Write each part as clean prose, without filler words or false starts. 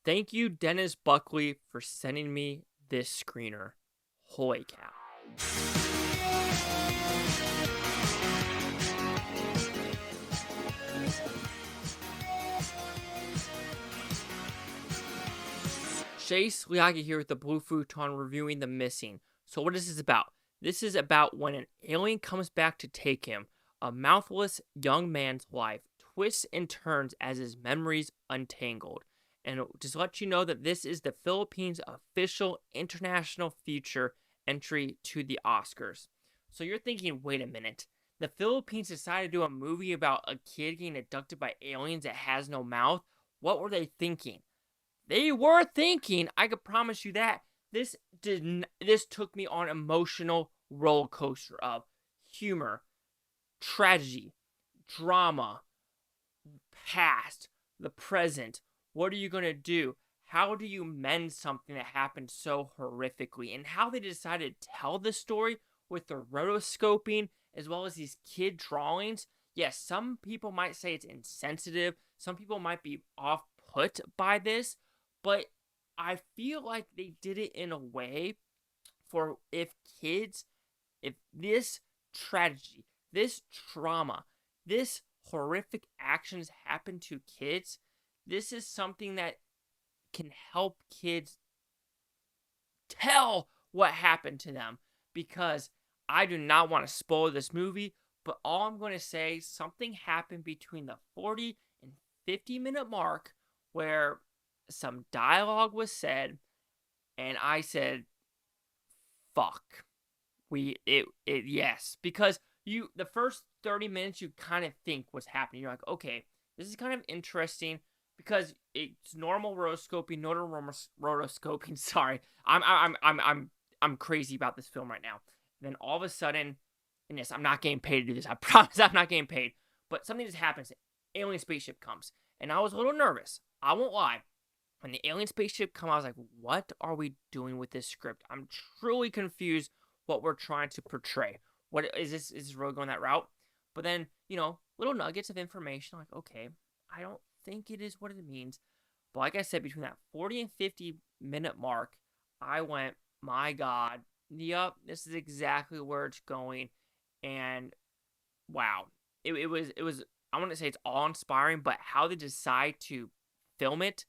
Thank you, Dennis Buckley, for sending me this screener. Holy cow. Chase Liagi here with the Blue Futon reviewing The Missing. So what is this about? This is about when an alien comes back to take him. A mouthless young man's life twists and turns as his memories untangled. And just let you know that this is the Philippines' official international feature entry to the Oscars. So you're thinking, wait a minute. The Philippines decided to do a movie about a kid getting abducted by aliens that has no mouth? What were they thinking? They were thinking, I could promise you that, this took me on an emotional roller coaster of humor, tragedy, drama, past, the present. What are you going to do? How do you mend something that happened so horrifically? And how they decided to tell the story with the rotoscoping as well as these kid drawings. Yes, some people might say it's insensitive. Some people might be off-put by this. But I feel like they did it in a way for if this tragedy, this trauma, this horrific actions happen to kids, this is something that can help kids tell what happened to them. Because I do not want to spoil this movie, but all I'm going to say, something happened between the 40 and 50-minute mark where some dialogue was said, and I said, fuck. Yes. Because the first 30 minutes you kind of think what's happening. You're like, okay, this is kind of interesting because it's normal rotoscoping, rotoscoping. Sorry, I'm crazy about this film right now. And then all of a sudden, and yes, I'm not getting paid to do this. I promise I'm not getting paid. But something just happens. Alien spaceship comes, and I was a little nervous. I won't lie. When the alien spaceship come, I was like, what are we doing with this script? I'm truly confused what we're trying to portray. What is this? Is this really going that route? But then, little nuggets of information. Like, okay, I don't think it is what it means. But like I said, between that 40 and 50-minute mark, I went, my God, yup, this is exactly where it's going. And wow, it was, I want to say it's awe-inspiring, but how they decide to film it,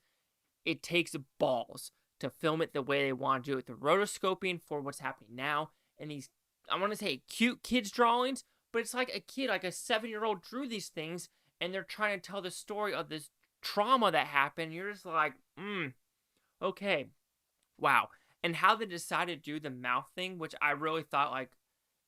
it takes balls to film it the way they want to do it. The rotoscoping for what's happening now, and these, I want to say cute kids drawings, but it's like a kid, like a 7-year-old drew these things, and they're trying to tell the story of this trauma that happened. You're just like, okay, wow. And how they decided to do the mouth thing, which I really thought, like,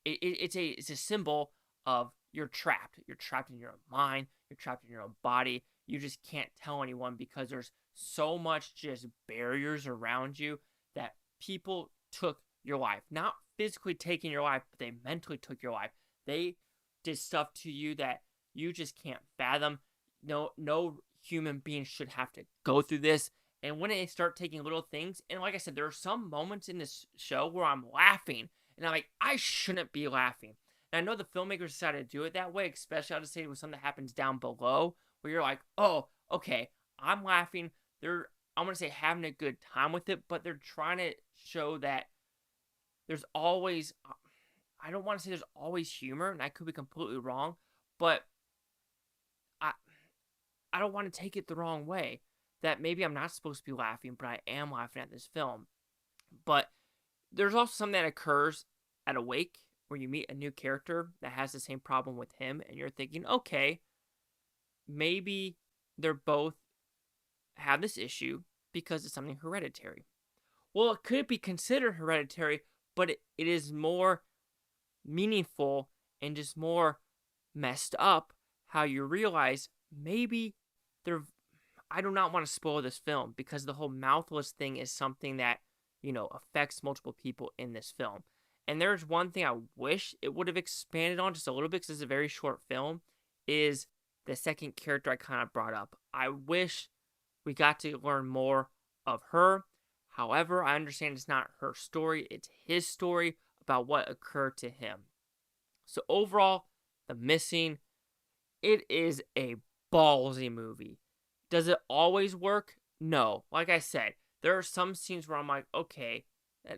it's a symbol of you're trapped. You're trapped in your own mind. You're trapped in your own body. You just can't tell anyone because there's so much just barriers around you that people took your life. Not physically taking your life, but they mentally took your life. They did stuff to you that you just can't fathom. No human being should have to go through this. And when they start taking little things, and like I said, there are some moments in this show where I'm laughing, and I'm like, I shouldn't be laughing. And I know the filmmakers decided to do it that way, especially I'll just say with something that happens down below, where you're like, oh, okay, I'm laughing. I'm going to say having a good time with it, but they're trying to show that there's always, I don't want to say there's always humor, and I could be completely wrong, but I don't want to take it the wrong way, that maybe I'm not supposed to be laughing, but I am laughing at this film. But there's also something that occurs at a wake where you meet a new character that has the same problem with him, and you're thinking, okay, maybe they're both have this issue because it's something hereditary. Well, it could be considered hereditary, but it is more meaningful and just more messed up how you realize maybe I do not want to spoil this film because the whole mouthless thing is something that, affects multiple people in this film. And there's one thing I wish it would have expanded on just a little bit because it's a very short film, is the second character I kind of brought up. I wish we got to learn more of her. However, I understand it's not her story, it's his story about what occurred to him. So overall, The Missing, it is a ballsy movie. Does it always work? no. Like I said, there are some scenes where I'm like, okay,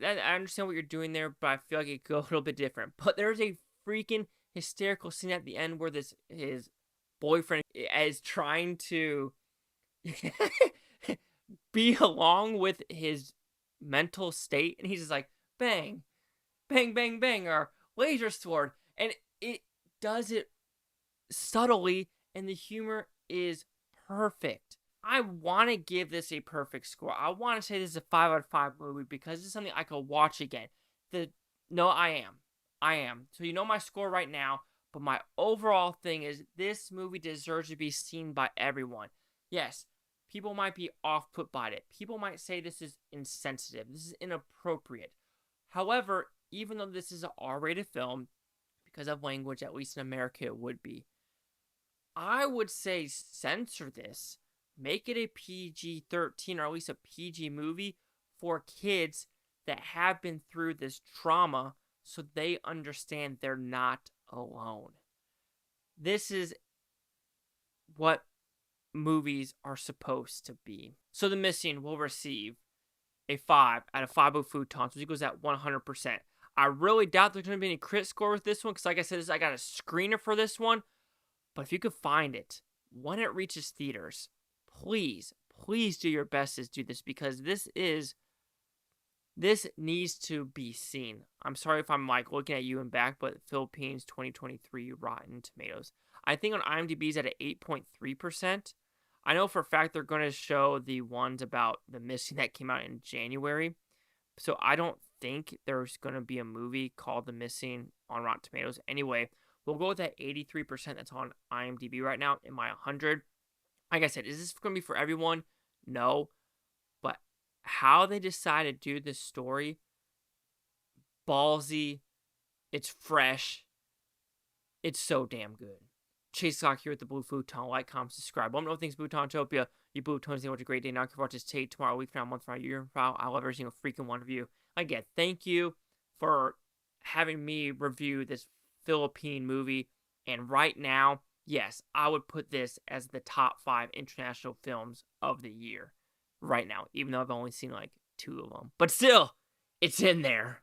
I understand what you're doing there, but I feel like it could go a little bit different. But there's a freaking hysterical scene at the end where his boyfriend is trying to be along with his mental state, and he's just like, bang, bang, bang, bang, or laser sword, and it does it subtly, and the humor is perfect. I want to give this a perfect score. I want to say this is a 5 out of 5 movie because it's something I could watch again. No, I am. I am. So you know my score right now, but my overall thing is this movie deserves to be seen by everyone. Yes, people might be off put by it. People might say this is insensitive. This is inappropriate. However, even though this is an R-rated film, because of language, at least in America it would be, I would say censor this. Make it a PG-13 or at least a PG movie for kids that have been through this trauma so they understand they're not alone. This is what movies are supposed to be. So The Missing will receive a 5 out of 5 Futons, which equals at 100%. I really doubt there's going to be any crit score with this one because, like I said, I got a screener for this one. But if you could find it when it reaches theaters, please do your best to do this because this needs to be seen. I'm sorry if I'm like looking at you and back, but Philippines 2023 Rotten Tomatoes. I think on IMDb is at an 8.3%. I know for a fact they're going to show the ones about The Missing that came out in January. So I don't think there's going to be a movie called The Missing on Rotten Tomatoes. Anyway, we'll go with that 83% that's on IMDb right now in my 100. Like I said, is this going to be for everyone? No. But how they decide to do this story, ballsy, it's fresh, it's so damn good. Chase Scott here with the Blue Futon. Like, comment, subscribe. Let me know what things Butantopia. You Butons, think what a great day. Now, watch this tape tomorrow, a week from now, a month from now, a year from now. I love every single freaking one of you. Again, thank you for having me review this Philippine movie. And right now, yes, I would put this as the top 5 international films of the year. Right now, even though I've only seen like 2 of them. But still, it's in there.